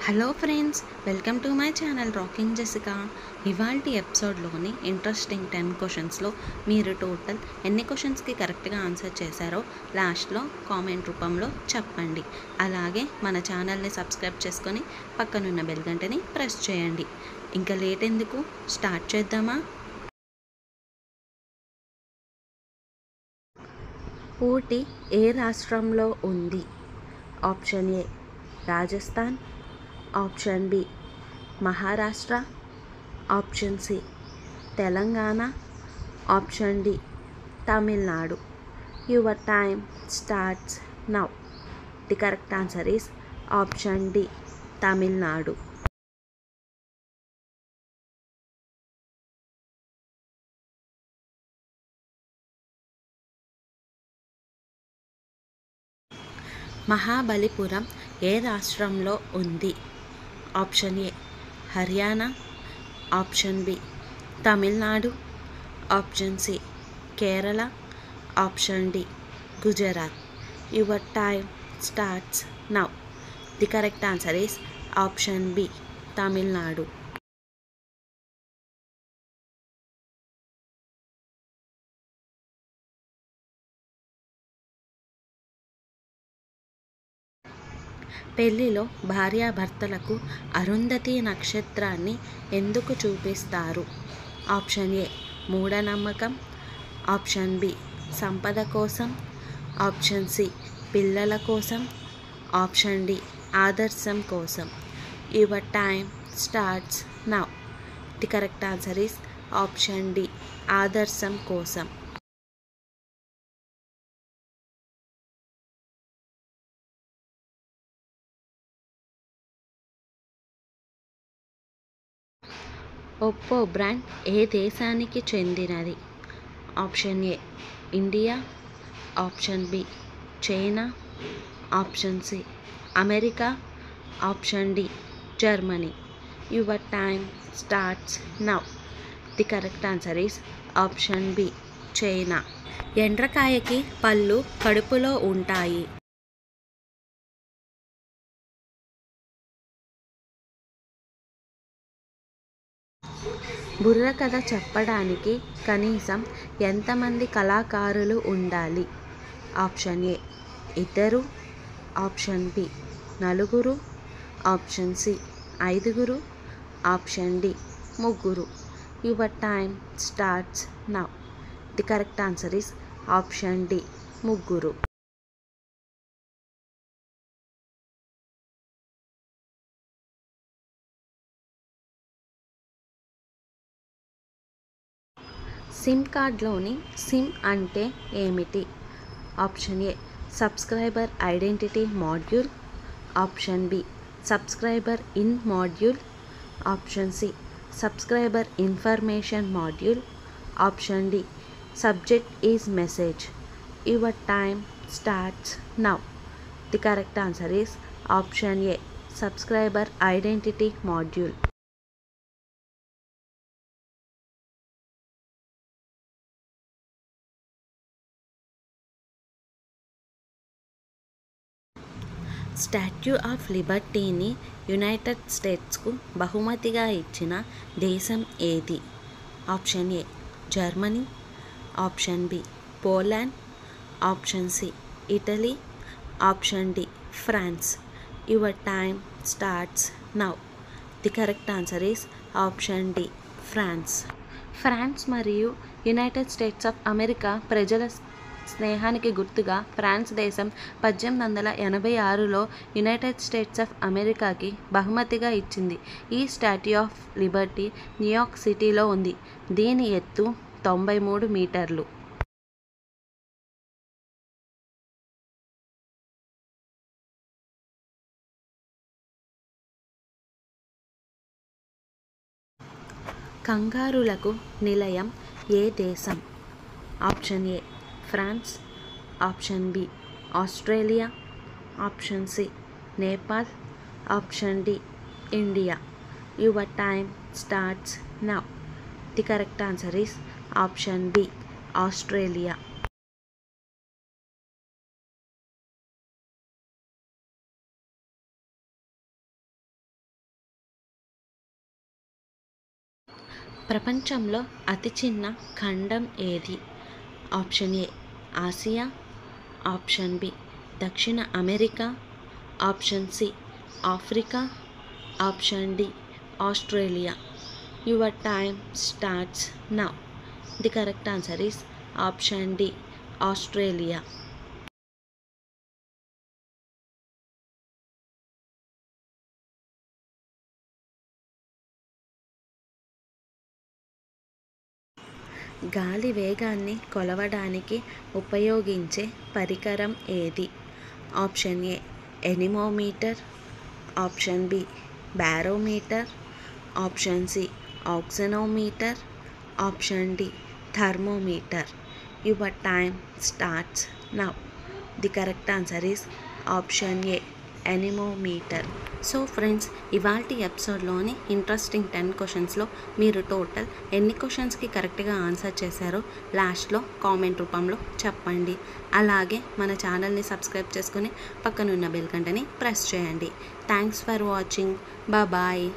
Hello friends, welcome to my channel rocking Jessica. ఇవాల్టి ఎపిసోడ్లోని interesting 10 క్వశ్చన్స్లో మీరు టోటల్ ఎన్ని క్వశ్చన్స్కి కరెక్ట్గా ఆన్సర్ చేశారో లాస్ట్లో కామెంట్ రూపంలో చెప్పండి. అలాగే మన ఛానల్ని సబ్స్క్రైబ్ చేసుకొని పక్కనున్న బెల్ గంటని ప్రెస్ చేయండి. ఇంకా లేట్ ఎందుకు, స్టార్ట్ చేద్దామా? ఊటీ ఏ రాష్ట్రంలో ఉంది? Option A Rajasthan, option B Maharashtra, option C Telangana, option D Tamil Nadu. Your time starts now. The correct answer is option D Tamil Nadu. Mahabalipuram ఏ రాష్ట్రంలో ఉంది? Option A Haryana, option B Tamil Nadu, option C Kerala, option D Gujarat. Your time starts now. The correct answer is option B Tamil Nadu. పెళ్లిలో భార్యాభర్తలకు అరుంధతి నక్షత్రాన్ని ఎందుకు చూపిస్తారు? Option A మూఢనమ్మకం, option B సంపద కోసం, ఆప్షన్ సి పిల్లల కోసం, ఆప్షన్ డి ఆదర్శం కోసం. Your time starts now. The correct answer is option D ఆదర్శం కోసం. ఒప్పో బ్రాండ్ ఏ దేశానికి చెందినది? Option A India, option B China, option C America, option D Germany. Your time starts now. The correct answer is option B China. ఎండ్రకాయకి పళ్ళు కడుపులో ఉంటాయి. బుర్రకథ చెప్పడానికి కనీసం ఎంతమంది కళాకారులు ఉండాలి? ఆప్షన్ ఏ ఇద్దరు, ఆప్షన్ బి నలుగురు, ఆప్షన్ సి ఐదుగురు, ఆప్షన్ డి ముగ్గురు. Your time starts now. The correct answer is option D ముగ్గురు. సిమ్ కార్డ్లోని సిమ్ అంటే ఏమిటి? Option A subscriber identity module, option B subscriber in module, option C subscriber information module, option D subject is message. Your time starts now. The correct answer is option A subscriber identity module. Statue of లిబర్టీని united స్టేట్స్కు బహుమతిగా ఇచ్చిన దేశం ఏది? Option A Germany, option B Poland, option C Italy, option D France. Your time starts now. The correct answer is option D France. France మరియు United States of America ప్రజల స్నేహానికి గుర్తుగా ఫ్రాన్స్ దేశం 1886లో యునైటెడ్ స్టేట్స్ ఆఫ్ అమెరికాకి బహుమతిగా ఇచ్చింది. ఈ statue of Liberty New York సిటీలో ఉంది. దీని ఎత్తు 93 మీటర్లు. కంగారులకు నిలయం ఏ దేశం? Option A France, option B Australia, option C Nepal, option D India. Your time starts now. The correct answer is option B Australia. ప్రపంచంలో అతి చిన్న ఖండం ఏది? Option A Asia, option B దక్షిణ America, option C Africa, option D Australia. Your time starts now. The correct answer is option D Australia. గాలి వేగాన్ని కొలవడానికి ఉపయోగించే పరికరం ఏది? Option A anemometer, option B barometer, option C ఆక్సినోమీటర్, option D thermometer. Your time starts now. The correct answer is option A anemometer. So friends, ఇవాల్టి ఎపిసోడ్లోని interesting 10 క్వశ్చన్స్లో మీరు total ఎన్ని క్వశ్చన్స్కి కరెక్ట్గా ఆన్సర్ చేశారో లాస్ట్లో కామెంట్ రూపంలో చెప్పండి. అలాగే మన ఛానల్ని సబ్స్క్రైబ్ చేసుకుని పక్కనున్న బెల్ గంటని ప్రెస్ చేయండి. Thanks for watching. బాయ్.